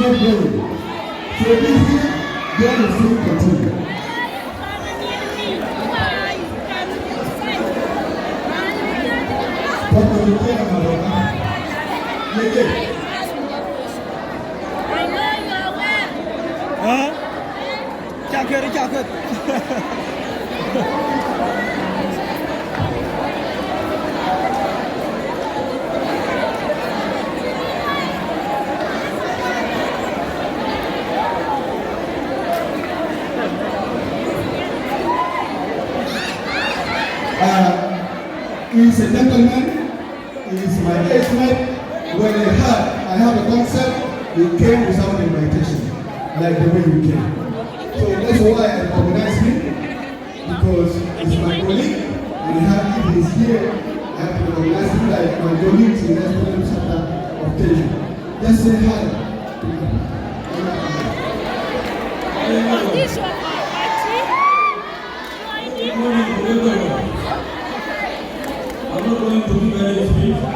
not going. So this year, God will still continue. Papa, you can't have a man. Huh? Jacket. He's a gentleman. He's my age mate. When I have a concert, he came without invitation, like the way you came. So that's why I recognize him, because he's my colleague, and if he's here, I have to recognize him like my colleagues in the National Center of Kenya. Just say hi. I'm not going to give any speech.